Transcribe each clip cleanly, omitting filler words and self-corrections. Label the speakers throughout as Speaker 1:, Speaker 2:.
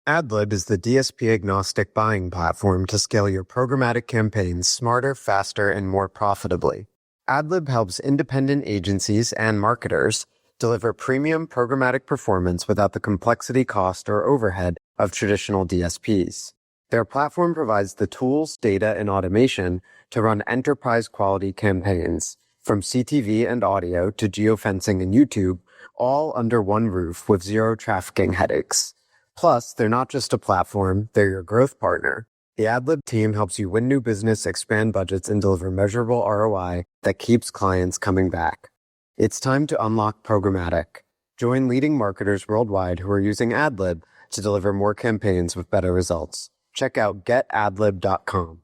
Speaker 1: AdLib is the DSP-agnostic buying platform to scale your programmatic campaigns smarter, faster, and more profitably. AdLib helps independent agencies and marketers deliver premium programmatic performance without the complexity, cost, or overhead of traditional DSPs. Their platform provides the tools, data, and automation to run enterprise-quality campaigns, from CTV and audio to geofencing and YouTube, all under one roof with zero trafficking headaches. Plus, they're not just a platform, they're your growth partner. The AdLib team helps you win new business, expand budgets, and deliver measurable ROI that keeps clients coming back. It's time to unlock programmatic. Join leading marketers worldwide who are using AdLib to deliver more campaigns with better results. Check out getadlib.com.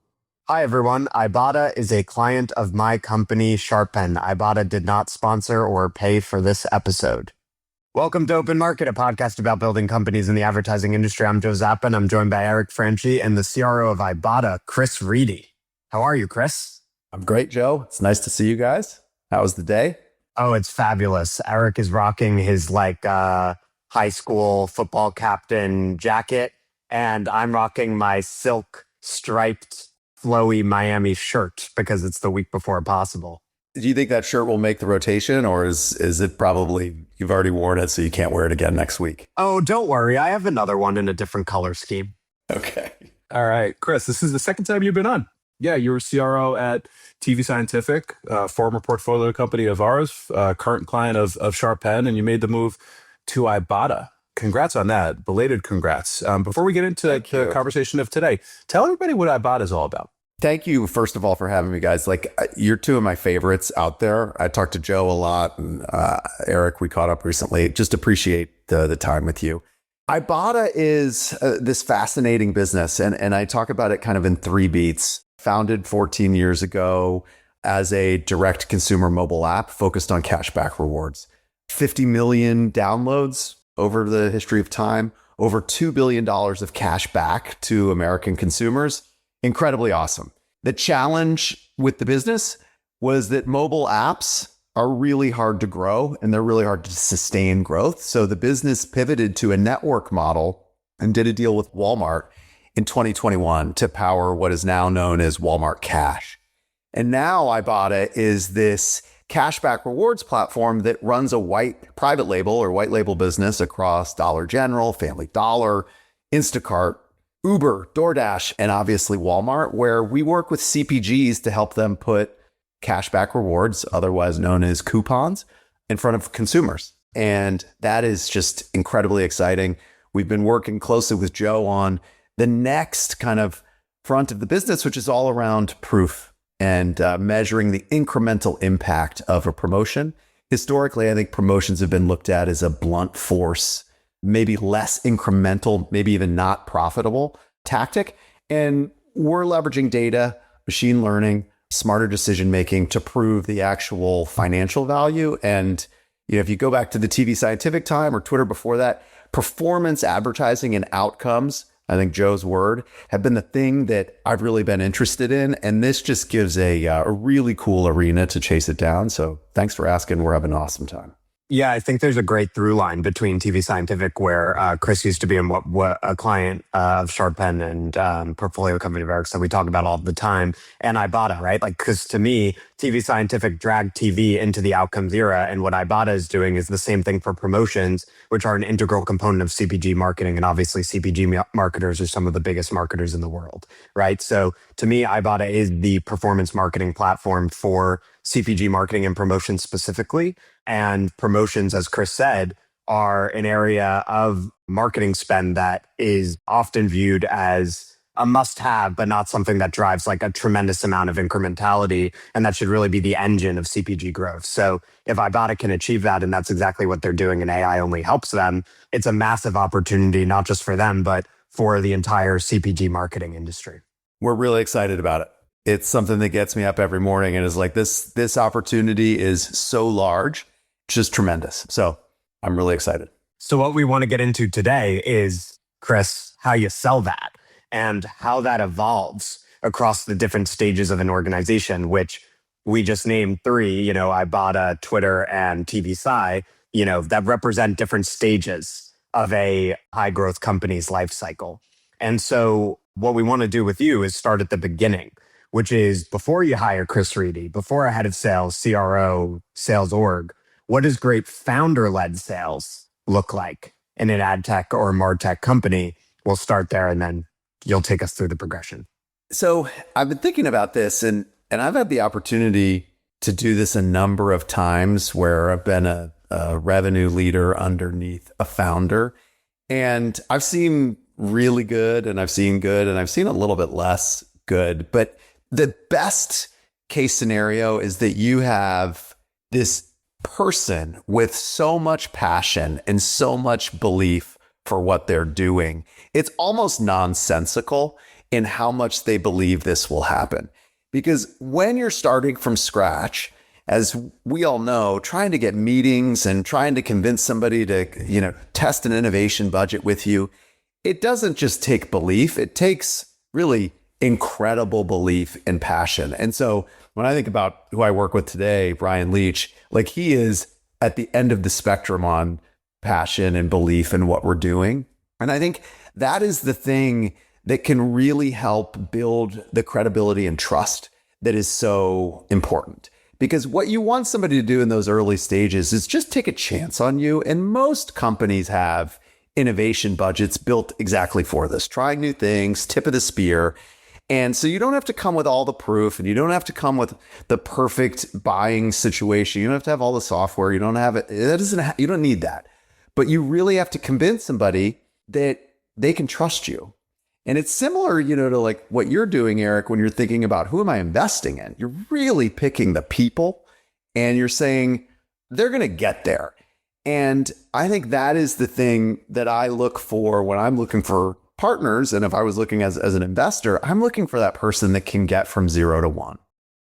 Speaker 1: Hi, everyone. Ibotta is a client of my company, Sharpen. Ibotta did not sponsor or pay for this episode. Welcome to Open Market, a podcast about building companies in the advertising industry. I'm Joe Zappa, and I'm joined by Eric Franchi and the CRO of Ibotta, Chris Riedy. How are you, Chris?
Speaker 2: I'm great, Joe. It's nice to see you guys. How was the day?
Speaker 1: Oh, it's fabulous. Eric is rocking his high school football captain jacket, and I'm rocking my silk striped flowy Miami shirt because it's the week before possible.
Speaker 2: Do you think that shirt will make the rotation, or is it probably you've already worn it so you can't wear it again next week?
Speaker 1: Oh, don't worry. I have another one in a different color scheme.
Speaker 2: Okay.
Speaker 3: All right, Chris, this is the second time you've been on. Yeah, you were CRO at TV Scientific, former portfolio company of ours, current client of Sharpen, and you made the move to Ibotta. Congrats on that. Belated congrats. Before we get into the conversation of today, tell everybody what Ibotta is all about.
Speaker 2: Thank you, first of all, for having me, guys. You're two of my favorites out there. I talked to Joe a lot, and Eric, we caught up recently. Just appreciate the time with you. Ibotta is this fascinating business, and I talk about it kind of in three beats. Founded 14 years ago as a direct consumer mobile app focused on cashback rewards. 50 million downloads over the history of time, over $2 billion of cash back to American consumers. Incredibly awesome. The challenge with the business was that mobile apps are really hard to grow and they're really hard to sustain growth. So the business pivoted to a network model and did a deal with Walmart in 2021 to power what is now known as Walmart Cash. And now Ibotta is this cashback rewards platform that runs a white label business across Dollar General, Family Dollar, Instacart, Uber, DoorDash, and obviously Walmart, where we work with CPGs to help them put cashback rewards, otherwise known as coupons, in front of consumers. And that is just incredibly exciting. We've been working closely with Joe on the next kind of front of the business, which is all around proof and measuring the incremental impact of a promotion. Historically, I think promotions have been looked at as a blunt force, maybe less incremental, maybe even not profitable tactic. And we're leveraging data, machine learning, smarter decision making to prove the actual financial value. And if you go back to the TV Scientific time or Twitter before that, performance advertising and outcomes, I think Joe's word, have been the thing that I've really been interested in. And this just gives a really cool arena to chase it down. So thanks for asking. We're having an awesome time.
Speaker 1: Yeah, I think there's a great through line between TV Scientific, where Chris used to be what a client of Sharpen and portfolio company of Eric's that we talk about all the time, and Ibotta, right? Because to me, TV Scientific dragged TV into the outcomes era, and what Ibotta is doing is the same thing for promotions, which are an integral component of CPG marketing, and obviously CPG marketers are some of the biggest marketers in the world, right? So to me, Ibotta is the performance marketing platform for CPG marketing and promotions specifically. And promotions, as Chris said, are an area of marketing spend that is often viewed as a must-have, but not something that drives a tremendous amount of incrementality. And that should really be the engine of CPG growth. So if Ibotta can achieve that, and that's exactly what they're doing, and AI only helps them, it's a massive opportunity, not just for them, but for the entire CPG marketing industry.
Speaker 2: We're really excited about it. It's something that gets me up every morning and is like, this opportunity is so large, just tremendous. So I'm really excited.
Speaker 1: So what we want to get into today is, Chris, how you sell that and how that evolves across the different stages of an organization, which we just named three, Ibotta, Twitter, and TV Sci, that represent different stages of a high growth company's life cycle. And so what we want to do with you is start at the beginning, which is before you hire Chris Riedy, before a head of sales, CRO, sales org, what does great founder-led sales look like in an ad tech or a MarTech company? We'll start there and then you'll take us through the progression.
Speaker 2: So I've been thinking about this and I've had the opportunity to do this a number of times where I've been a revenue leader underneath a founder. And I've seen really good and I've seen good and I've seen a little bit less good. But the best case scenario is that you have this person with so much passion and so much belief for what they're doing. It's almost nonsensical in how much they believe this will happen. Because when you're starting from scratch, as we all know, trying to get meetings and trying to convince somebody to, test an innovation budget with you, it doesn't just take belief, it takes really incredible belief and passion. And so when I think about who I work with today, Brian Leach, like he is at the end of the spectrum on passion and belief in what we're doing. And I think that is the thing that can really help build the credibility and trust that is so important. Because what you want somebody to do in those early stages is just take a chance on you. And most companies have innovation budgets built exactly for this, trying new things, tip of the spear. And so you don't have to come with all the proof and you don't have to come with the perfect buying situation. You don't have to have all the software. You don't have it. You don't need that. But you really have to convince somebody that they can trust you. And it's similar, to like what you're doing, Eric, when you're thinking about who am I investing in? You're really picking the people and you're saying they're going to get there. And I think that is the thing that I look for when I'm looking for partners. And if I was looking as an investor, I'm looking for that person that can get from 0 to 1.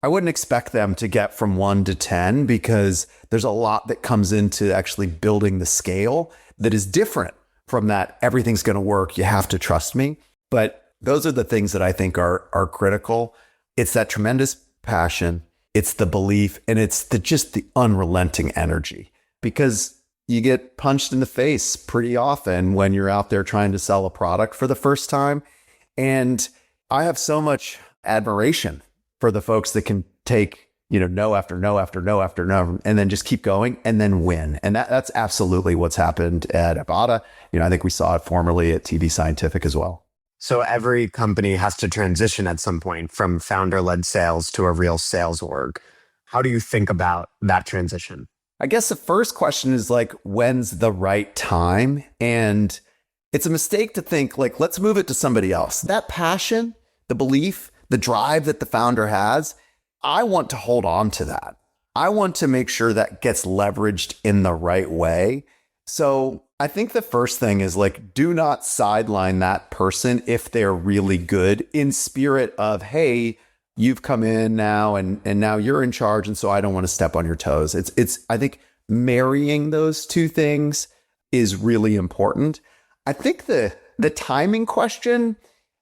Speaker 2: I wouldn't expect them to get from 1 to 10 because there's a lot that comes into actually building the scale that is different from that. Everything's going to work. You have to trust me. But those are the things that I think are critical. It's that tremendous passion, it's the belief, and it's just the unrelenting energy. Because you get punched in the face pretty often when you're out there trying to sell a product for the first time. And I have so much admiration for the folks that can take, no after no after no after no, and then just keep going and then win. And that's absolutely what's happened at Ibotta. I think we saw it formerly at TV Scientific as well.
Speaker 1: So every company has to transition at some point from founder-led sales to a real sales org. How do you think about that transition?
Speaker 2: I guess the first question is like, when's the right time? And it's a mistake to think like, let's move it to somebody else. That passion, the belief, the drive that the founder has, I want to hold on to that. I want to make sure that gets leveraged in the right way. So I think the first thing is like, do not sideline that person if they're really good in spirit of, hey, you've come in now and now you're in charge. And so I don't want to step on your toes. I think marrying those two things is really important. I think the timing question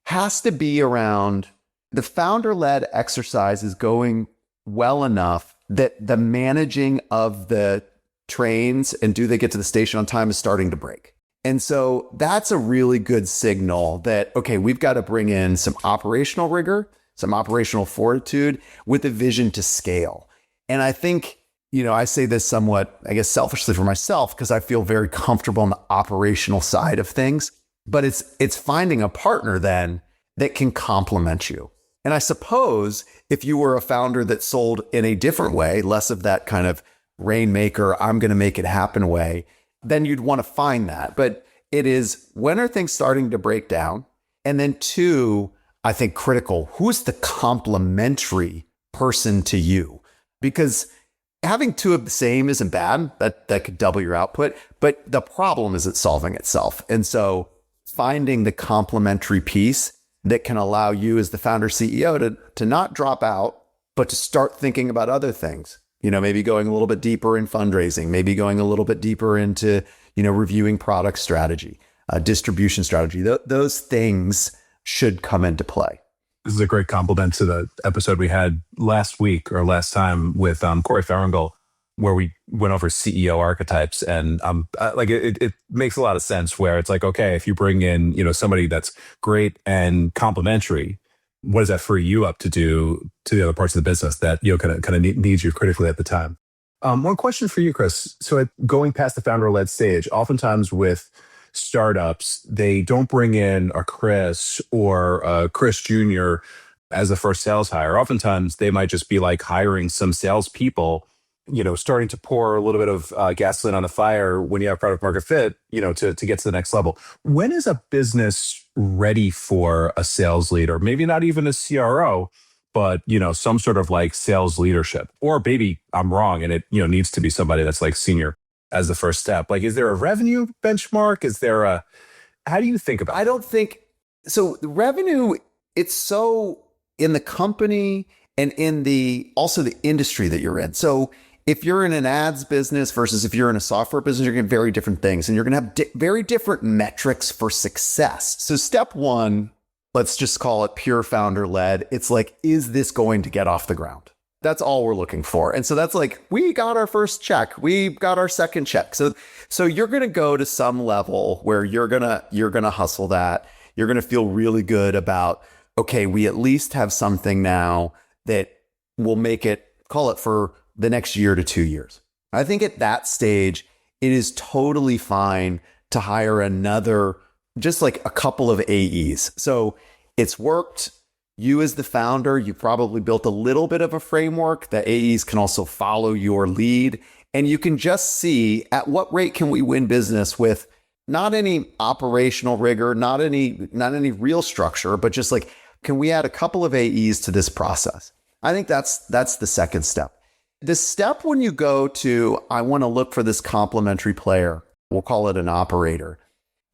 Speaker 2: has to be around the founder-led exercise is going well enough that the managing of the trains and do they get to the station on time is starting to break. And so that's a really good signal that, okay, we've got to bring in some operational rigor, some operational fortitude with a vision to scale. And I think, I say this somewhat, I guess, selfishly for myself, because I feel very comfortable on the operational side of things, but it's finding a partner then that can complement you. And I suppose if you were a founder that sold in a different way, less of that kind of rainmaker, I'm going to make it happen way, then you'd want to find that. But it is, when are things starting to break down? And then two, I think critical, who's the complementary person to you? Because having two of the same isn't bad. That could double your output, but the problem isn't solving itself. And so finding the complementary piece that can allow you as the founder CEO to not drop out, but to start thinking about other things. Maybe going a little bit deeper in fundraising, maybe going a little bit deeper into, reviewing product strategy, distribution strategy. Those things should come into play.
Speaker 3: This is a great compliment to the episode we had last week or last time with Corey Ferengul where we went over CEO archetypes, and like it makes a lot of sense where it's like, okay, if you bring in, somebody that's great and complementary, what does that free you up to do to the other parts of the business that kind of needs you critically at the time? One question for you, Chris. So going past the founder-led stage, oftentimes with startups, they don't bring in a Chris or a Chris Jr. as the first sales hire. Oftentimes, they might just be like hiring some salespeople, starting to pour a little bit of gasoline on the fire when you have product market fit, to get to the next level. When is a business ready for a sales leader? Maybe not even a CRO, but some sort of like sales leadership. Or maybe I'm wrong, and it needs to be somebody that's like senior as the first step. Like, is there a revenue benchmark? How do you think about it?
Speaker 2: I don't think so. The revenue, it's so in the company and in also the industry that you're in. So if you're in an ads business versus if you're in a software business, you're going to get very different things, and you're going to have very different metrics for success. So step one, let's just call it pure founder led. It's like, is this going to get off the ground? That's all we're looking for. And so that's like, we got our first check. We got our second check. So you're going to go to some level where you're going to hustle that. You're going to feel really good about, okay, we at least have something now that will make it, call it for the next year to 2 years. I think at that stage, it is totally fine to hire another, just like a couple of AEs. So it's worked. You as the founder, you probably built a little bit of a framework. The AEs can also follow your lead, and you can just see at what rate can we win business with not any operational rigor, not any real structure, but just like, can we add a couple of AEs to this process? I think that's the second step. The step when you go to, I want to look for this complementary player, we'll call it an operator,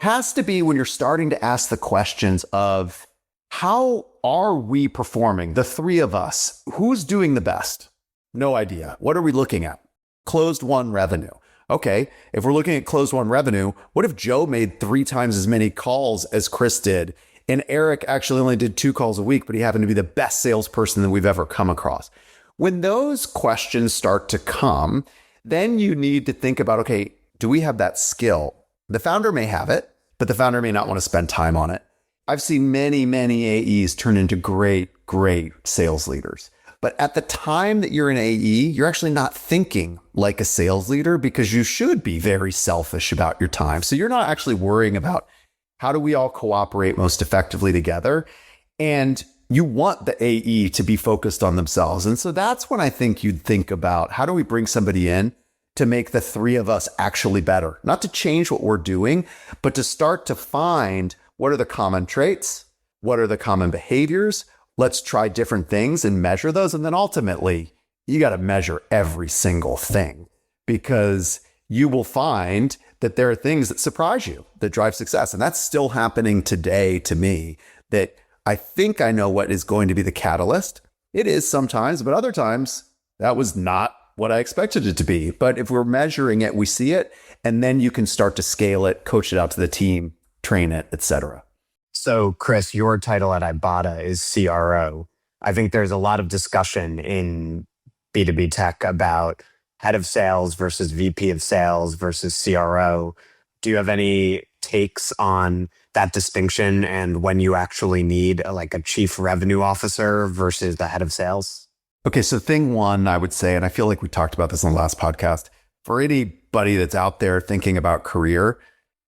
Speaker 2: has to be when you're starting to ask the questions of, how are we performing? The three of us, who's doing the best? No idea. What are we looking at? Closed won revenue. Okay, if we're looking at closed won revenue, what if Joe made 3 times as many calls as Chris did? And Eric actually only did 2 calls a week, but he happened to be the best salesperson that we've ever come across. When those questions start to come, then you need to think about, okay, do we have that skill? The founder may have it, but the founder may not want to spend time on it. I've seen many, many AEs turn into great sales leaders. But at the time that you're an AE, you're actually not thinking like a sales leader, because you should be very selfish about your time. So you're not actually worrying about how do we all cooperate most effectively together. And you want the AE to be focused on themselves. And so that's when I think you'd think about, how do we bring somebody in to make the three of us actually better? Not to change what we're doing, but to start to find, what are the common traits? What are the common behaviors? Let's try different things and measure those. And then ultimately, you got to measure every single thing, because you will find that there are things that surprise you, that drive success. And that's still happening today to me, that I think I know what is going to be the catalyst. It is sometimes, but other times that was not what I expected it to be. But if we're measuring it, we see it, and then you can start to scale it, coach it out to the team, train it, etc.
Speaker 1: So, Chris, your title at Ibotta is CRO. I think there's a lot of discussion in B2B tech about head of sales versus VP of sales versus CRO. Do you have any takes on that distinction and when you actually need a chief revenue officer versus the head of sales?
Speaker 2: Okay, so thing one, I would say, and I feel like we talked about this on the last podcast, for anybody that's out there thinking about career,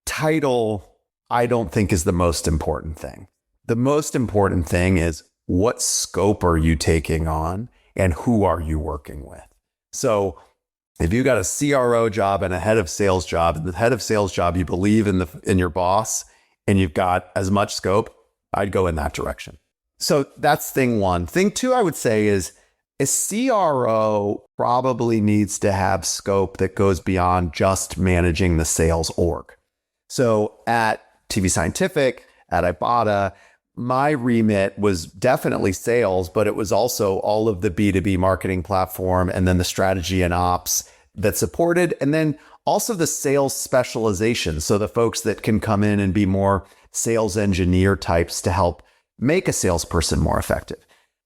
Speaker 2: title, I don't think is the most important thing. The most important thing is, what scope are you taking on and who are you working with? So if you got a CRO job and a head of sales job, and the head of sales job, you believe in your boss and you've got as much scope, I'd go in that direction. So that's thing one. Thing two, I would say, is a CRO probably needs to have scope that goes beyond just managing the sales org. So at TV Scientific, at Ibotta, my remit was definitely sales, but it was also all of the B2B marketing platform, and then the strategy and ops that supported, and then also the sales specialization. So the folks that can come in and be more sales engineer types to help make a salesperson more effective.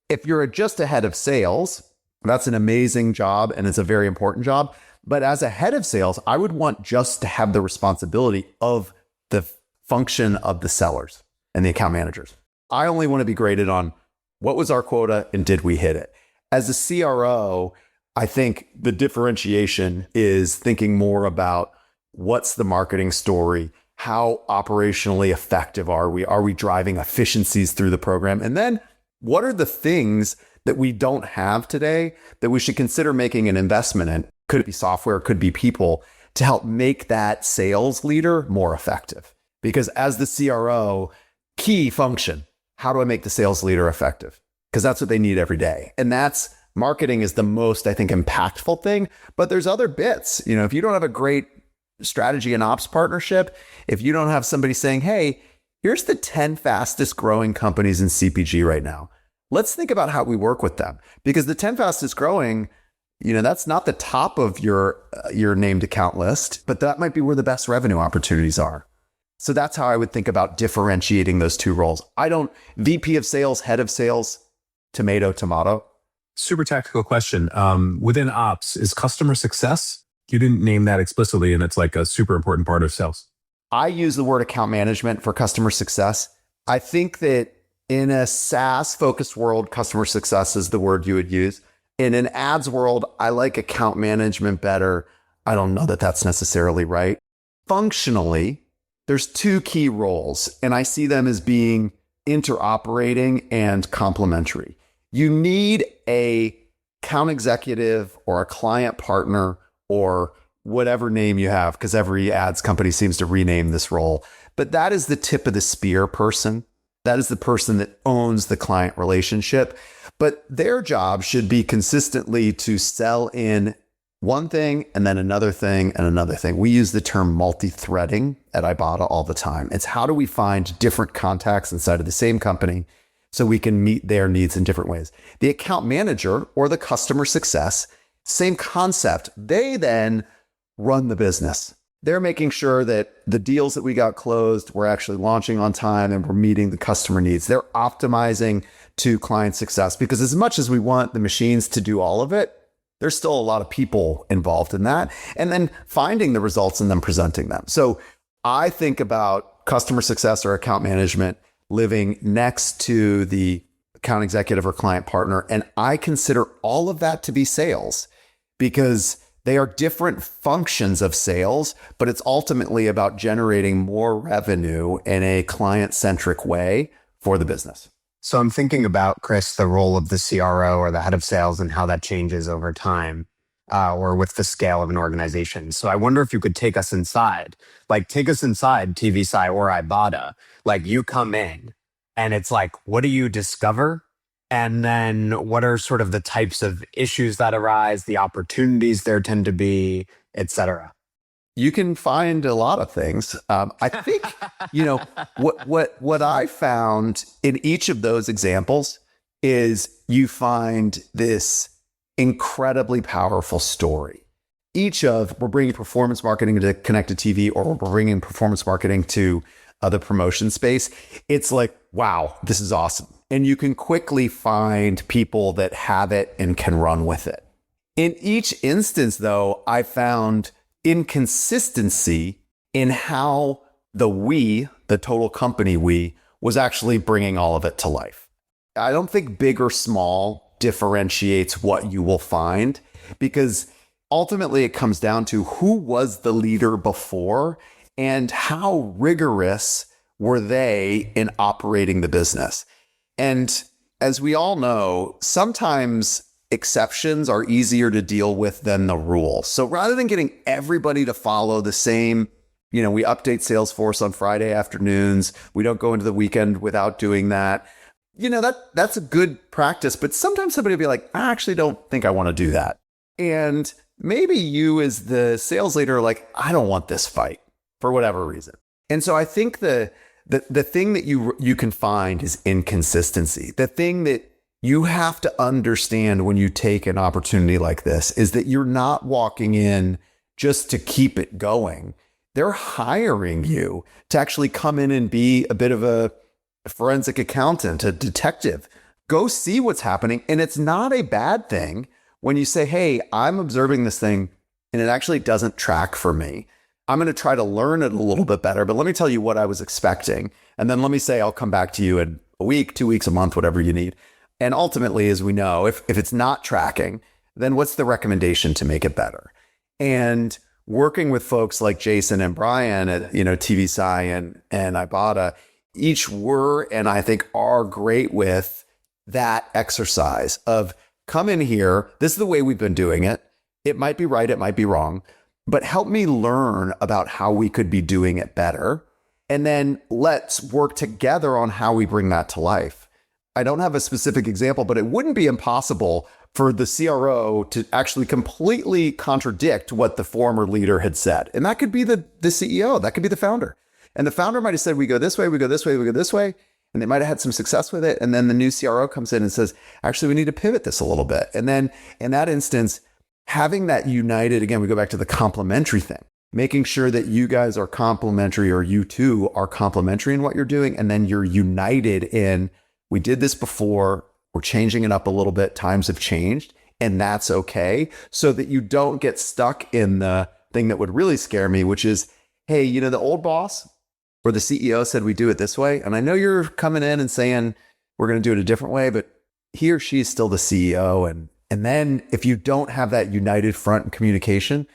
Speaker 2: If you're just a head of sales, That's an amazing job and it's a very important job. But as a head of sales, I would want just to have the responsibility of the function of the sellers and the account managers. I only want to be graded on what was our quota and did we hit it. As a CRO, I think the differentiation is thinking more about what's the marketing story, how operationally effective are we? Are we driving efficiencies through the program? And then what are the things that we don't have today that we should consider making an investment in? Could it be software? Could it be people to help make that sales leader more effective? Because as the CRO, key function, how do I make the sales leader effective? Because that's what they need every day. And that's marketing is the most, I think, impactful thing. But there's other bits. If you don't have a great strategy and ops partnership, if you don't have somebody saying, hey, here's the 10 fastest growing companies in CPG right now. Let's think about how we work with them. Because the 10 fastest growing, that's not the top of your named account list, but that might be where the best revenue opportunities are. So that's how I would think about differentiating those two roles. VP of sales, head of sales, tomato.
Speaker 3: Super tactical question. Within ops, is customer success? You didn't name that explicitly, and it's like a super important part of sales.
Speaker 2: I use the word account management for customer success. I think that in a SaaS-focused world, customer success is the word you would use. In an ads world, I like account management better. I don't know that that's necessarily right. Functionally, there's two key roles, and I see them as being interoperating and complementary. You need a account executive or a client partner or whatever name you have, because every ads company seems to rename this role. But that is the tip of the spear person. That is the person that owns the client relationship. But their job should be consistently to sell in one thing and then another thing and another thing. We use the term multi-threading at Ibotta all the time. It's how do we find different contacts inside of the same company so we can meet their needs in different ways. The account manager or the customer success, same concept. They then run the business. They're making sure that the deals that we got closed, we're actually launching on time and we're meeting the customer needs. They're optimizing to client success because as much as we want the machines to do all of it, there's still a lot of people involved in that. And then finding the results and then presenting them. So I think about customer success or account management living next to the account executive or client partner. And I consider all of that to be sales because they are different functions of sales, but it's ultimately about generating more revenue in a client-centric way for the business.
Speaker 1: So I'm thinking about, Chris, the role of the CRO or the head of sales and how that changes over time or with the scale of an organization. So I wonder if you could take us inside TVSci or Ibotta. Like you come in and it's like, what do you discover? And then what are sort of the types of issues that arise, the opportunities there tend to be, et cetera?
Speaker 2: You can find a lot of things. I think, what I found in each of those examples is you find this incredibly powerful story. We're bringing performance marketing to connected TV or we're bringing performance marketing to the promotion space. It's like, wow, this is awesome. And you can quickly find people that have it and can run with it. In each instance, though, I found inconsistency in how the total company was actually bringing all of it to life. I don't think big or small differentiates what you will find because ultimately it comes down to who was the leader before and how rigorous were they in operating the business. And as we all know, sometimes exceptions are easier to deal with than the rule. So rather than getting everybody to follow the same, we update Salesforce on Friday afternoons. We don't go into the weekend without doing that. That's a good practice, but sometimes somebody will be like, I actually don't think I want to do that. And maybe you as the sales leader are like, I don't want this fight for whatever reason. And so I think the thing that you can find is inconsistency. The thing that you have to understand when you take an opportunity like this is that you're not walking in just to keep it going. They're hiring you to actually come in and be a bit of a forensic accountant, a detective. Go see what's happening. And it's not a bad thing when you say, hey, I'm observing this thing and it actually doesn't track for me. I'm going to try to learn it a little bit better, but let me tell you what I was expecting. And then let me say, I'll come back to you in a week, 2 weeks, a month, whatever you need. And ultimately, as we know, if it's not tracking, then what's the recommendation to make it better? And working with folks like Jason and Brian at, TVSci and Ibotta, each were, and I think are great with that exercise of come in here. This is the way we've been doing it. It might be right. It might be wrong, but help me learn about how we could be doing it better. And then let's work together on how we bring that to life. I don't have a specific example, but it wouldn't be impossible for the CRO to actually completely contradict what the former leader had said. And that could be the CEO, that could be the founder. And the founder might have said, we go this way, we go this way, we go this way. And they might have had some success with it. And then the new CRO comes in and says, actually, we need to pivot this a little bit. And then in that instance, having that united, again, we go back to the complementary thing, making sure that you guys are complementary or you two are complementary in what you're doing. And then you're united in, we did this before, we're changing it up a little bit, times have changed, and that's okay. So that you don't get stuck in the thing that would really scare me, which is, hey, the old boss or the CEO said we do it this way. And I know you're coming in and saying we're going to do it a different way, but he or she is still the CEO. And then if you don't have that united front in communication,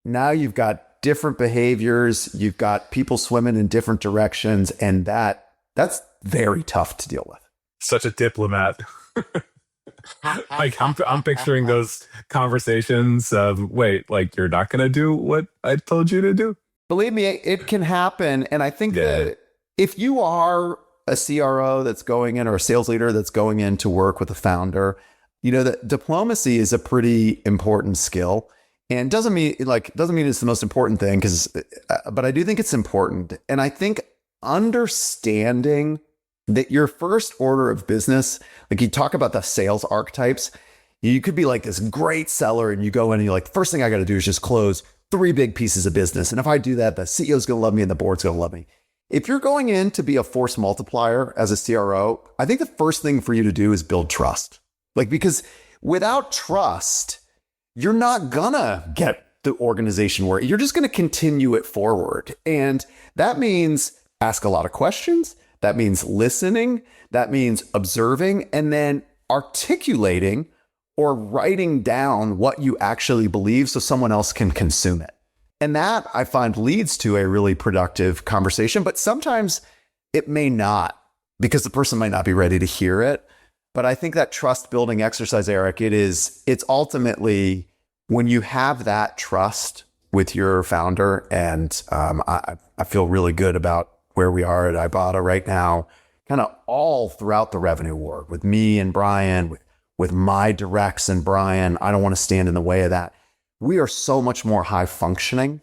Speaker 2: now you've got different behaviors, you've got people swimming in different directions, and that's very tough to deal with.
Speaker 3: Such a diplomat. Like I'm picturing those conversations of, wait, like you're not going to do what I told you to do?
Speaker 2: Believe me, it can happen. And I think that if you are a CRO that's going in or a sales leader that's going in to work with a founder, that diplomacy is a pretty important skill. And doesn't mean it's the most important thing, but I do think it's important. And I think understanding that your first order of business, like you talk about the sales archetypes, you could be like this great seller and you go in and you're like, first thing I got to do is just close 3 big pieces of business. And if I do that, the CEO is going to love me and the board's going to love me. If you're going in to be a force multiplier as a CRO, I think the first thing for you to do is build trust. Because without trust, you're not gonna get the organization where you're just gonna continue it forward. And that means ask a lot of questions. That means listening. That means observing and then articulating or writing down what you actually believe so someone else can consume it. And that I find leads to a really productive conversation, but sometimes it may not because the person might not be ready to hear it. But I think that trust building exercise, Eric, it's ultimately when you have that trust with your founder, and I feel really good about where we are at Ibotta right now, kind of all throughout the revenue org with me and Brian, with my directs and Brian. I don't want to stand in the way of that. We are so much more high functioning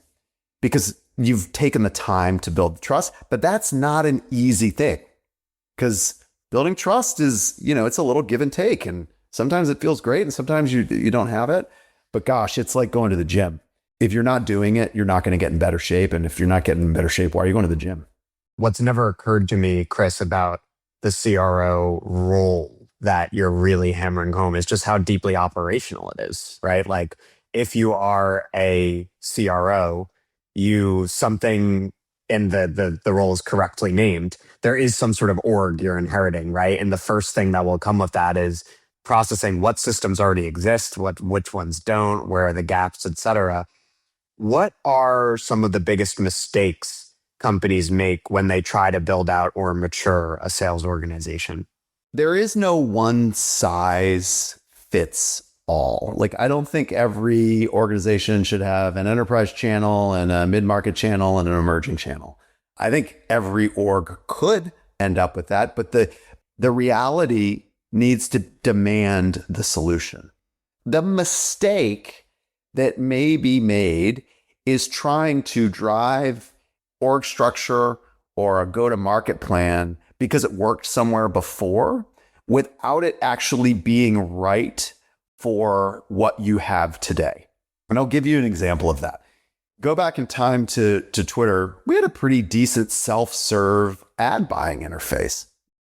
Speaker 2: because you've taken the time to build trust, but that's not an easy thing because building trust is, it's a little give and take. And sometimes it feels great and sometimes you don't have it. But gosh, it's like going to the gym. If you're not doing it, you're not going to get in better shape. And if you're not getting in better shape, why are you going to the gym?
Speaker 1: What's never occurred to me, Chris, about the CRO role that you're really hammering home is just how deeply operational it is, right? Like if you are a CRO, something and the role is correctly named, there is some sort of org you're inheriting, right? And the first thing that will come with that is processing what systems already exist, which ones don't, where are the gaps, et cetera. What are some of the biggest mistakes companies make when they try to build out or mature a sales organization?
Speaker 2: There is no one size fits all. I don't think every organization should have an enterprise channel and a mid-market channel and an emerging channel. I think every org could end up with that, but the reality needs to demand the solution. The mistake that may be made is trying to drive org structure or a go-to-market plan because it worked somewhere before without it actually being right for what you have today. And I'll give you an example of that. Go back in time to Twitter. We had a pretty decent self-serve ad buying interface.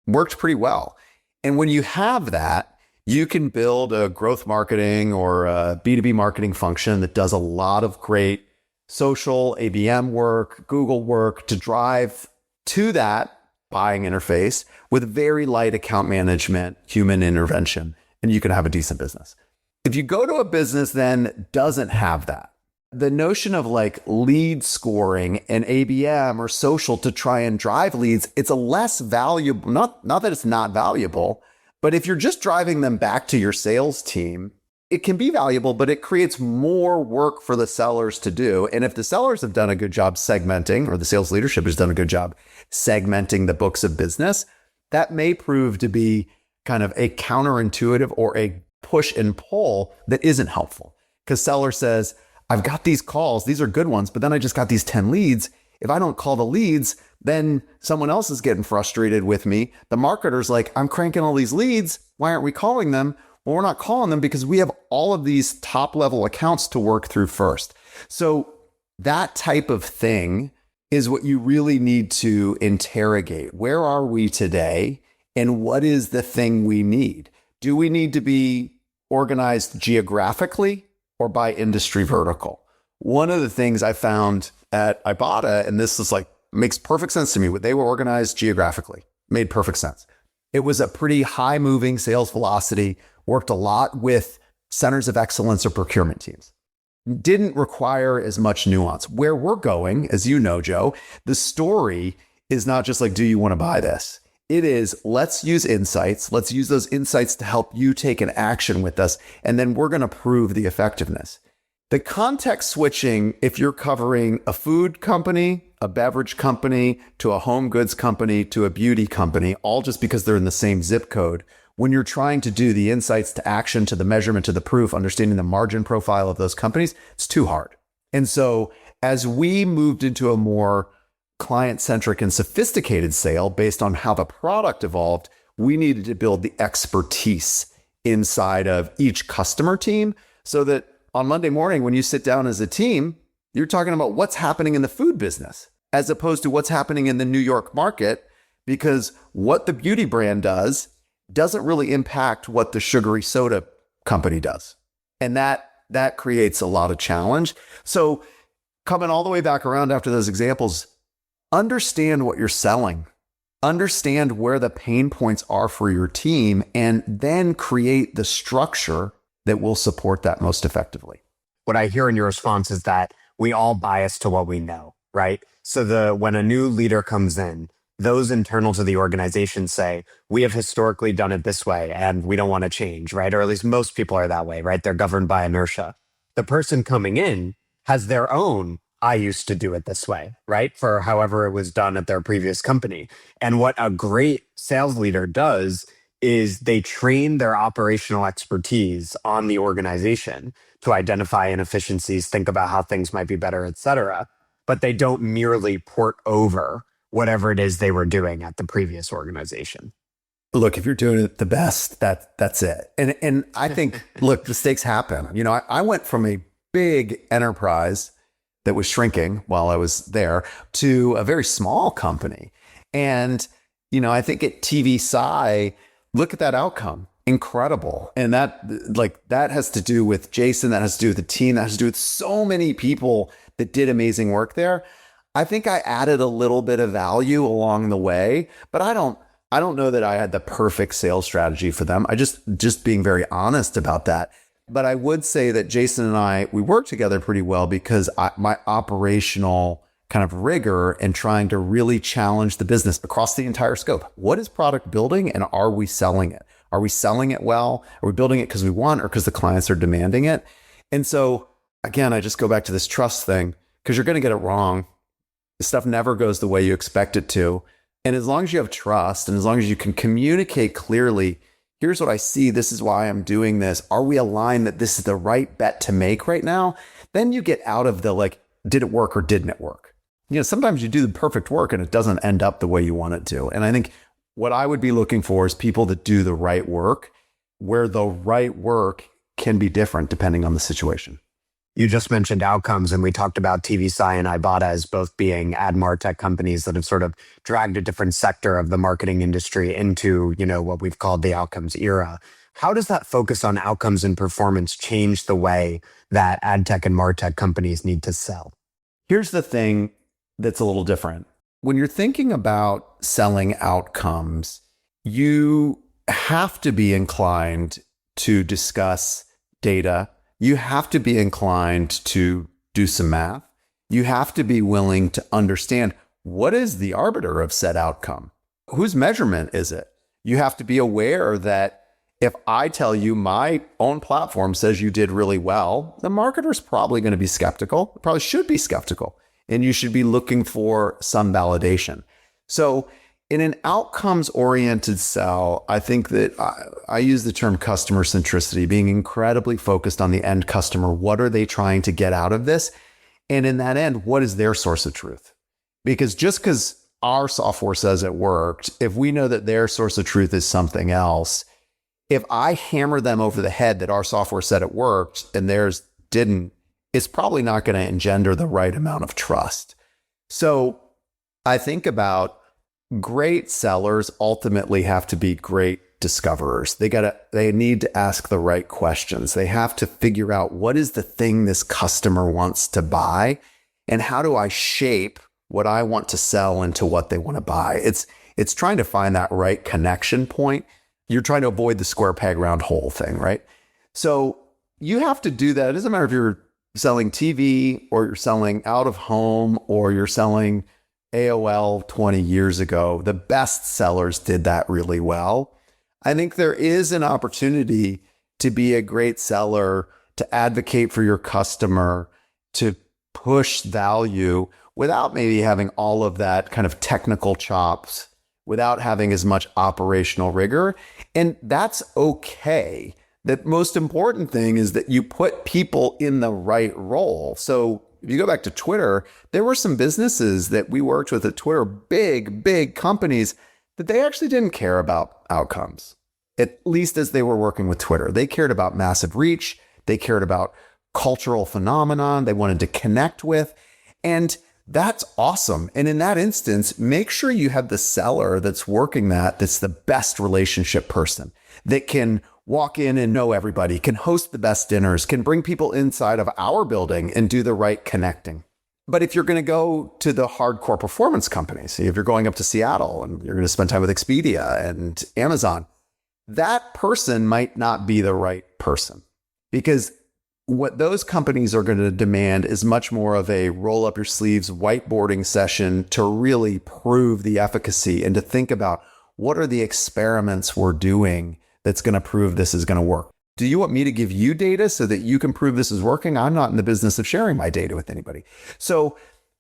Speaker 2: Worked pretty well. And when you have that, You can build a growth marketing or a B2B marketing function that does a lot of great social, ABM work, Google work to drive to that buying interface with very light account management, human intervention, and you can have a decent business. If you go to a business then that doesn't have that, the notion of like lead scoring and ABM or social to try and drive leads, it's a less valuable, not that it's not valuable, but if you're just driving them back to your sales team, it can be valuable, but it creates more work for the sellers to do. And if the sellers have done a good job segmenting, or the sales leadership has done a good job segmenting the books of business, that may prove to be kind of a counterintuitive or a push and pull that isn't helpful. Because seller says, I've got these calls, these are good ones, but then I just got these 10 leads. If I don't call the leads, then someone else is getting frustrated with me. The marketer's like, I'm cranking all these leads. Why aren't we calling them? Well, we're not calling them because we have all of these top level accounts to work through first. So that type of thing is what you really need to interrogate. Where are we today? And what is the thing we need? Do we need to be organized geographically or by industry vertical? One of the things I found at Ibotta, and this is like, makes perfect sense to me, they were organized geographically, made perfect sense. It was a pretty high moving sales velocity, worked a lot with centers of excellence or procurement teams. Didn't require as much nuance. Where we're going, as you know, Joe, the story is not just like, do you want to buy this? It is, let's use insights. Let's use those insights to help you take an action with us. And then we're going to prove the effectiveness. The context switching, if you're covering a food company, a beverage company, to a home goods company, to a beauty company, all just because they're in the same zip code, when you're trying to do the insights to action, to the measurement, to the proof, understanding the margin profile of those companies, it's too hard. And so as we moved into a more client-centric and sophisticated sale based on how the product evolved, we needed to build the expertise inside of each customer team so that on Monday morning, when you sit down as a team, you're talking about what's happening in the food business as opposed to what's happening in the New York market, because what the beauty brand does doesn't really impact what the sugary soda company does. And that creates a lot of challenge. So coming all the way back around after those examples, understand what you're selling, understand where the pain points are for your team, and then create the structure that will support that most effectively.
Speaker 1: What I hear in your response is that we all bias to what we know, right? So when a new leader comes in, those internal to the organization say, we have historically done it this way and we don't want to change, right? Or at least most people are that way, right? They're governed by inertia. The person coming in has their own, I used to do it this way, right? For however it was done at their previous company. And what a great sales leader does is they train their operational expertise on the organization to identify inefficiencies, think about how things might be better, et cetera. But they don't merely port over whatever it is they were doing at the previous organization.
Speaker 2: Look, if you're doing it the best, that's it. And I think, look, mistakes happen. You know, I went from a big enterprise that was shrinking while I was there to a very small company. And, you know, I think at TV Sci, look at that outcome. Incredible. And that has to do with Jason, that has to do with the team, that has to do with so many people that did amazing work there. I think I added a little bit of value along the way, but I don't know that I had the perfect sales strategy for them. I just being very honest about that. But I would say that Jason and we work together pretty well because my operational kind of rigor and trying to really challenge the business across the entire scope. What is product building and are we selling it? Are we selling it well? Are we building it because we want or because the clients are demanding it? And so again, I just go back to this trust thing because you're going to get it wrong. Stuff never goes the way you expect it to. And as long as you have trust and as long as you can communicate clearly, here's what I see, this is why I'm doing this. Are we aligned that this is the right bet to make right now? Then you get out of the like, did it work or didn't it work? You know, sometimes you do the perfect work and it doesn't end up the way you want it to. And I think what I would be looking for is people that do the right work, where the right work can be different depending on the situation.
Speaker 1: You just mentioned outcomes, and we talked about TV Sci and Ibotta as both being ad martech companies that have sort of dragged a different sector of the marketing industry into, you know, what we've called the outcomes era. How does that focus on outcomes and performance change the way that ad tech and martech companies need to sell?
Speaker 2: Here's the thing that's a little different. When you're thinking about selling outcomes, you have to be inclined to discuss data. You have to be inclined to do some math. You have to be willing to understand, what is the arbiter of said outcome? Whose measurement is it? You have to be aware that if I tell you my own platform says you did really well, the marketer's probably going to be skeptical, probably should be skeptical, and you should be looking for some validation. So in an outcomes-oriented sell, I think that I use the term customer centricity, being incredibly focused on the end customer. What are they trying to get out of this? And in that end, what is their source of truth? Because just because our software says it worked, if we know that their source of truth is something else, if I hammer them over the head that our software said it worked and theirs didn't, it's probably not going to engender the right amount of trust. So I think about great sellers ultimately have to be great discoverers. They need to ask the right questions. They have to figure out, what is the thing this customer wants to buy, and how do I shape what I want to sell into what they want to buy? It's trying to find that right connection point. You're trying to avoid the square peg round hole thing, right? So you have to do that. It doesn't matter if you're selling TV or you're selling out of home or you're selling AOL 20 years ago. The best sellers did that really well. I think there is an opportunity to be a great seller, to advocate for your customer, to push value without maybe having all of that kind of technical chops, without having as much operational rigor. And that's okay. The most important thing is that you put people in the right role. So if you go back to Twitter, there were some businesses that we worked with at Twitter, big companies, that they actually didn't care about outcomes, at least as they were working with Twitter. They cared about massive reach. They cared about cultural phenomenon they wanted to connect with. And that's awesome. And in that instance, make sure you have the seller that's working that's the best relationship person, that can walk in and know everybody, can host the best dinners, can bring people inside of our building and do the right connecting. But if you're going to go to the hardcore performance companies, if you're going up to Seattle and you're going to spend time with Expedia and Amazon, that person might not be the right person, because what those companies are going to demand is much more of a roll up your sleeves whiteboarding session to really prove the efficacy and to think about, what are the experiments we're doing that's going to prove this is going to work? Do you want me to give you data so that you can prove this is working? I'm not in the business of sharing my data with anybody. So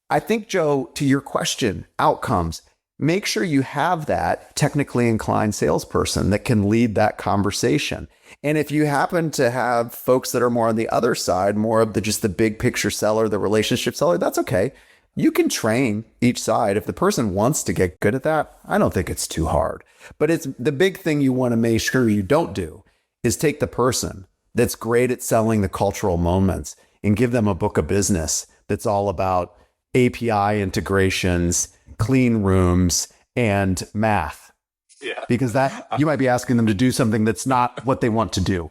Speaker 2: I think, Joe, to your question, outcomes, make sure you have that technically inclined salesperson that can lead that conversation. And if you happen to have folks that are more on the other side, more of just the big picture seller, the relationship seller, that's okay. You can train each side. If the person wants to get good at that, I don't think it's too hard. But it's the big thing you want to make sure you don't do is take the person that's great at selling the cultural moments and give them a book of business that's all about API integrations, clean rooms, and math.
Speaker 3: Yeah.
Speaker 2: Because that you might be asking them to do something that's not what they want to do.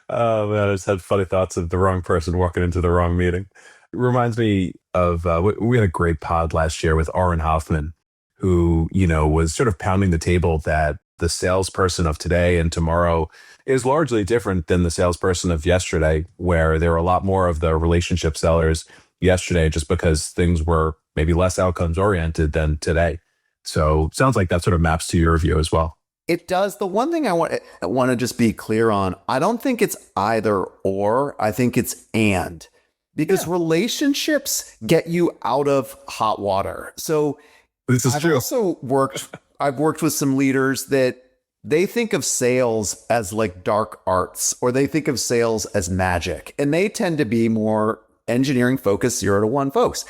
Speaker 3: Oh man, I just had funny thoughts of the wrong person walking into the wrong meeting. It reminds me of we had a great pod last year with Aaron Hoffman, who was sort of pounding the table that the salesperson of today and tomorrow is largely different than the salesperson of yesterday, where there were a lot more of the relationship sellers yesterday, just because things were maybe less outcomes oriented than today. So sounds like that sort of maps to your view as well.
Speaker 2: It does. The one thing I want to just be clear on, I don't think it's either or. I think it's and, because relationships get you out of hot water. So
Speaker 3: this is true.
Speaker 2: I've worked with some leaders that they think of sales as like dark arts, or they think of sales as magic, and they tend to be more engineering focused 0 to 1 folks.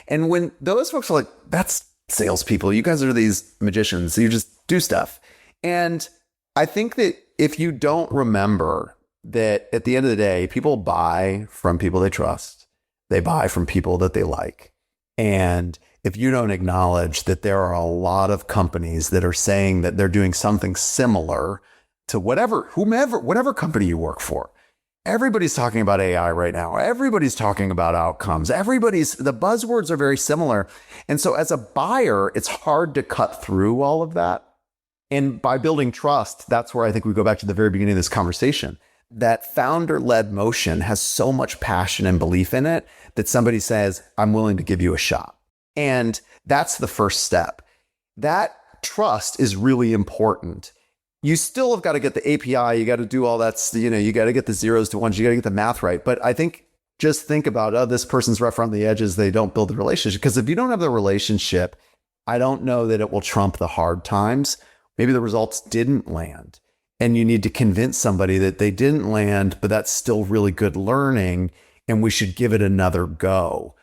Speaker 2: And when those folks are like, that's salespeople, you guys are these magicians, you just do stuff. And I think that if you don't remember that at the end of the day, people buy from people they trust, they buy from people that they like. And if you don't acknowledge that there are a lot of companies that are saying that they're doing something similar to whatever company you work for. Everybody's talking about AI right now. Everybody's talking about outcomes. The buzzwords are very similar. And so as a buyer, it's hard to cut through all of that. And by building trust, that's where I think we go back to the very beginning of this conversation. That founder-led motion has so much passion and belief in it that somebody says, I'm willing to give you a shot. And that's the first step. That trust is really important. You still have got to get the API. You got to do all that, you got to get the zeros to ones. You got to get the math right. But I think just think about, this person's rough around the edges. They don't build the relationship. Because if you don't have the relationship, I don't know that it will trump the hard times. Maybe the results didn't land. And you need to convince somebody that they didn't land, but that's still really good learning. And we should give it another go.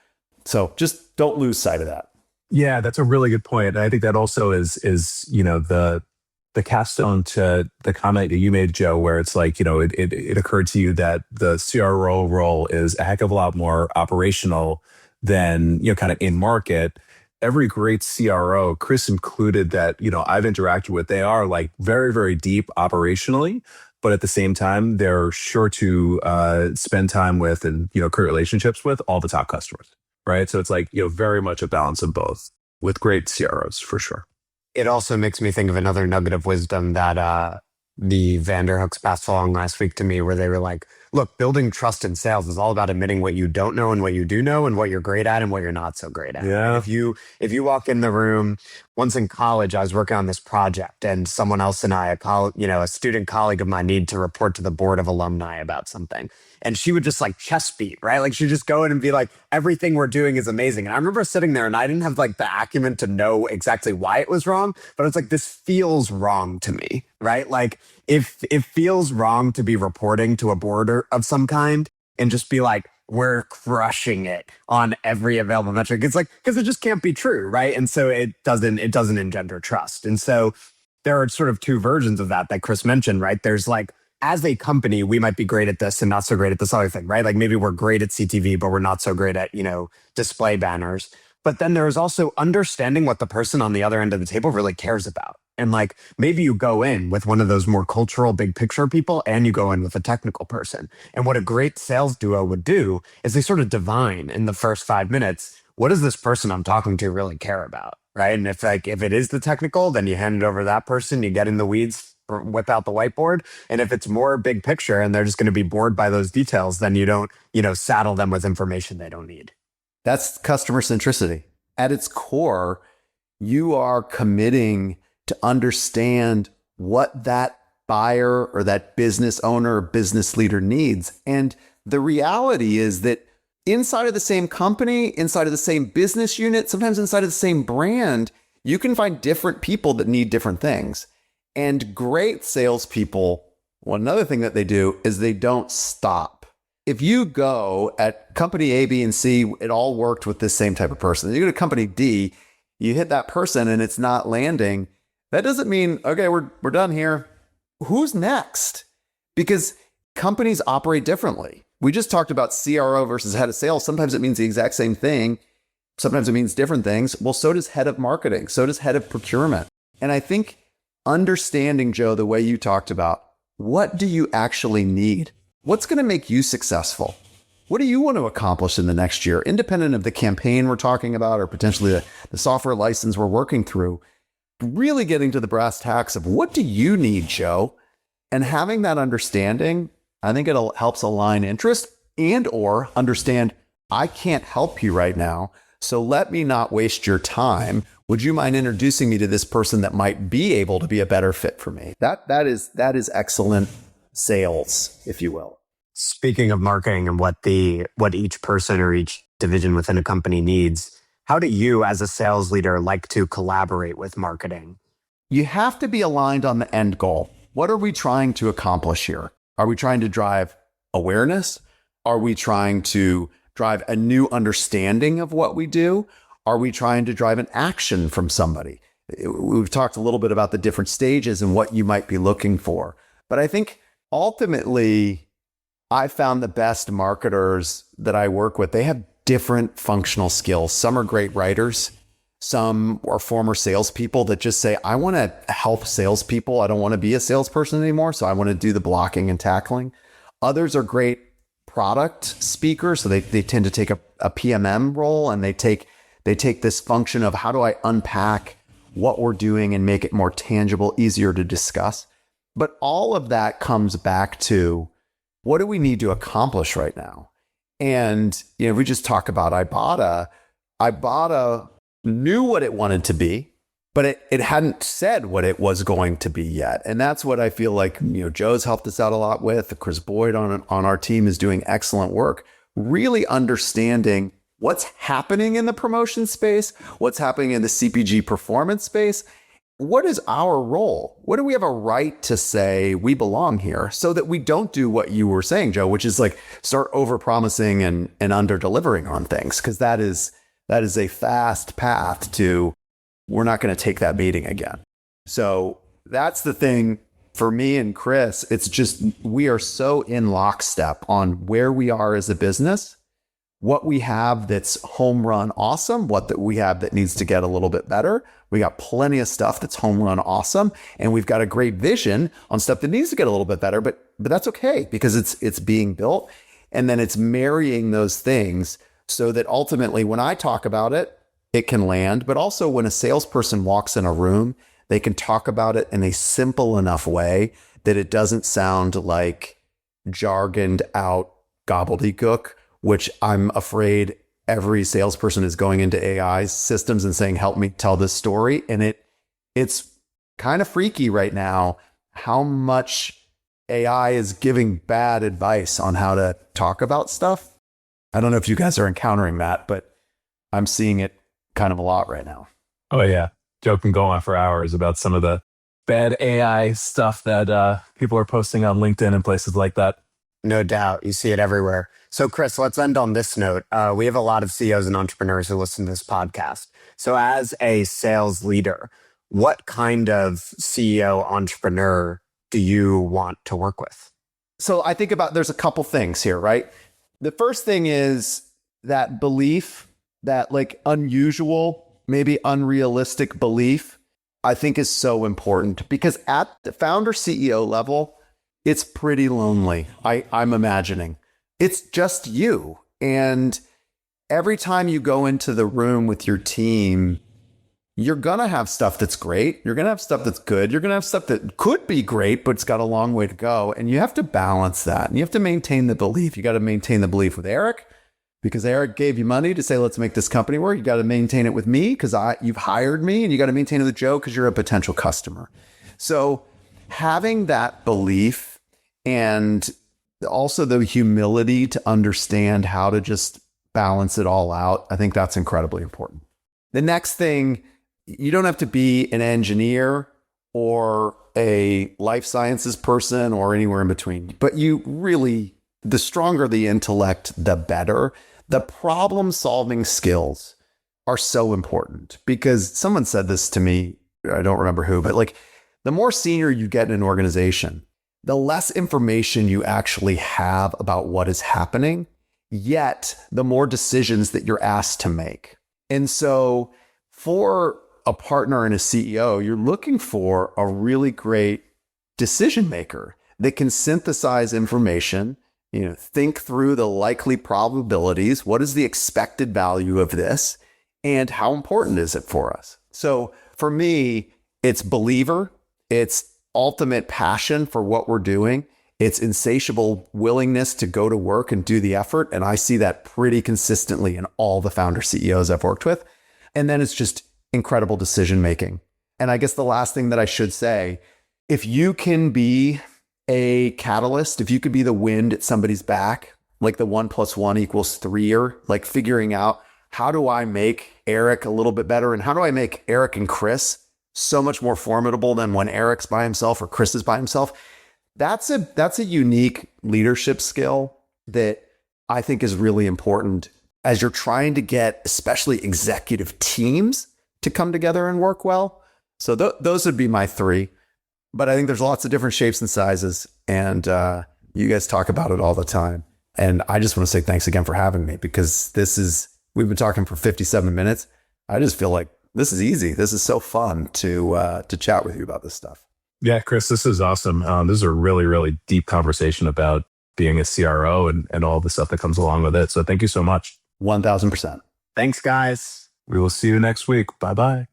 Speaker 2: So just don't lose sight of that.
Speaker 3: Yeah, that's a really good point. And I think that also is the capstone to the comment that you made, Joe, where it's like, it occurred to you that the CRO role is a heck of a lot more operational than, kind of in market. Every great CRO, Chris included, that, I've interacted with, they are like very, very deep operationally, but at the same time, they're sure to spend time with and, create relationships with all the top customers, right? So it's like, very much a balance of both with great CROs for sure.
Speaker 1: It also makes me think of another nugget of wisdom that the Vanderhooks passed along last week to me, where they were like, look, building trust in sales is all about admitting what you don't know and what you do know and what you're great at and what you're not so great at.
Speaker 3: Yeah.
Speaker 1: If you walk in the room, once in college, I was working on this project and someone else and I, a student colleague of mine, need to report to the board of alumni about something. And she would just like chest beat, right? Like she'd just go in and be like, everything we're doing is amazing. And I remember sitting there and I didn't have like the acumen to know exactly why it was wrong, but it's like, this feels wrong to me, right? Like if it feels wrong to be reporting to a board of some kind and just be like, we're crushing it on every available metric. It's like, because it just can't be true, right? And so it doesn't engender trust. And so there are sort of two versions of that Chris mentioned, right? There's like, as a company, we might be great at this and not so great at this other thing, right? Like maybe we're great at CTV, but we're not so great at, display banners. But then there's also understanding what the person on the other end of the table really cares about. And like maybe you go in with one of those more cultural big picture people and you go in with a technical person. And what a great sales duo would do is they sort of divine in the first 5 minutes, what does this person I'm talking to really care about? Right. And if it is the technical, then you hand it over to that person, you get in the weeds, whip out the whiteboard. And if it's more big picture and they're just going to be bored by those details, then you don't, saddle them with information they don't need.
Speaker 2: That's customer centricity. At its core, you are committing to understand what that buyer or that business owner or business leader needs. And the reality is that inside of the same company, inside of the same business unit, sometimes inside of the same brand, you can find different people that need different things. And great salespeople, another thing that they do is they don't stop. If you go at company A, B, and C, it all worked with this same type of person. You go to company D, you hit that person and it's not landing. That doesn't mean, okay, we're done here. Who's next? Because companies operate differently. We just talked about CRO versus head of sales. Sometimes it means the exact same thing. Sometimes it means different things. Well, so does head of marketing. So does head of procurement. And I think understanding, Joe, the way you talked about, what do you actually need? What's going to make you successful? What do you want to accomplish in the next year, independent of the campaign we're talking about or potentially the software license we're working through? Really getting to the brass tacks of what do you need, Joe? And having that understanding, I think it helps align interest and or understand, I can't help you right now, so let me not waste your time. Would you mind introducing me to this person that might be able to be a better fit for me? That is excellent sales, if you will.
Speaker 1: Speaking of marketing and what each person or each division within a company needs, how do you as a sales leader like to collaborate with marketing?
Speaker 2: You have to be aligned on the end goal. What are we trying to accomplish here? Are we trying to drive awareness? Are we trying to drive a new understanding of what we do? Are we trying to drive an action from somebody? We've talked a little bit about the different stages and what you might be looking for. But I think ultimately, I found the best marketers that I work with, they have different functional skills. Some are great writers. Some are former salespeople that just say, I want to help salespeople. I don't want to be a salesperson anymore. So I want to do the blocking and tackling. Others are great product speakers. So they tend to take a PMM role, and they take this function of how do I unpack what we're doing and make it more tangible, easier to discuss. But all of that comes back to, what do we need to accomplish right now? And, we just talk about Ibotta. Ibotta knew what it wanted to be, but it hadn't said what it was going to be yet. And that's what I feel like, Joe's helped us out a lot with. Chris Boyd on our team is doing excellent work, really understanding what's happening in the promotion space, what's happening in the CPG performance space. What is our role? What do we have a right to say we belong here, so that we don't do what you were saying, Joe, which is like start over-promising and under-delivering on things, because that is a fast path to, we're not going to take that meeting again. So that's the thing for me and Chris. It's just, we are so in lockstep on where we are as a business, what we have that's home run awesome, what that we have that needs to get a little bit better. We got plenty of stuff that's home run awesome, and we've got a great vision on stuff that needs to get a little bit better, but that's okay, because it's being built. And then it's marrying those things so that ultimately when I talk about it, it can land. But also when a salesperson walks in a room, they can talk about it in a simple enough way that it doesn't sound like jargoned out gobbledygook, which I'm afraid every salesperson is going into AI systems and saying, help me tell this story. And it's kind of freaky right now how much AI is giving bad advice on how to talk about stuff. I don't know if you guys are encountering that, but I'm seeing it kind of a lot right now.
Speaker 3: Oh, yeah. Joe can go on for hours about some of the bad AI stuff that people are posting on LinkedIn and places like that.
Speaker 1: No doubt. You see it everywhere. So, Chris, let's end on this note. We have a lot of CEOs and entrepreneurs who listen to this podcast. So as a sales leader, what kind of CEO entrepreneur do you want to work with?
Speaker 2: So I think there's a couple things here, right? The first thing is that belief, that like unusual, maybe unrealistic belief, I think is so important, because at the founder CEO level, it's pretty lonely. I'm imagining it's just you. And every time you go into the room with your team, you're going to have stuff that's great. You're going to have stuff that's good. You're going to have stuff that could be great, but it's got a long way to go. And you have to balance that. And you have to maintain the belief. You got to maintain the belief with Eric, because Eric gave you money to say, let's make this company work. You got to maintain it with me because you've hired me, and you got to maintain it with Joe because you're a potential customer. So having that belief, and also the humility to understand how to just balance it all out, I think that's incredibly important. The next thing, you don't have to be an engineer or a life sciences person or anywhere in between, but you really, the stronger the intellect, the better. The problem solving skills are so important, because someone said this to me, I don't remember who, but like the more senior you get in an organization, the less information you actually have about what is happening, yet the more decisions that you're asked to make. And so for a partner and a CEO, you're looking for a really great decision maker that can synthesize information, think through the likely probabilities. What is the expected value of this? And how important is it for us? So for me, it's believer, it's ultimate passion for what we're doing. It's insatiable willingness to go to work and do the effort. And I see that pretty consistently in all the founder CEOs I've worked with. And then it's just incredible decision making. And I guess the last thing that I should say, if you can be a catalyst, if you could be the wind at somebody's back, like the 1 + 1 = 3, like figuring out, how do I make Eric a little bit better? And how do I make Eric and Chris so much more formidable than when Eric's by himself or Chris is by himself? That's a unique leadership skill that I think is really important as you're trying to get especially executive teams to come together and work well. So those would be my 3. But I think there's lots of different shapes and sizes, and you guys talk about it all the time. And I just want to say thanks again for having me, because we've been talking for 57 minutes. I just feel like This is easy. This is so fun to chat with you about this stuff.
Speaker 3: Yeah, Chris, this is awesome. This is a really, really deep conversation about being a CRO and all the stuff that comes along with it. So thank you so much.
Speaker 2: 1000%.
Speaker 1: Thanks, guys.
Speaker 3: We will see you next week. Bye-bye.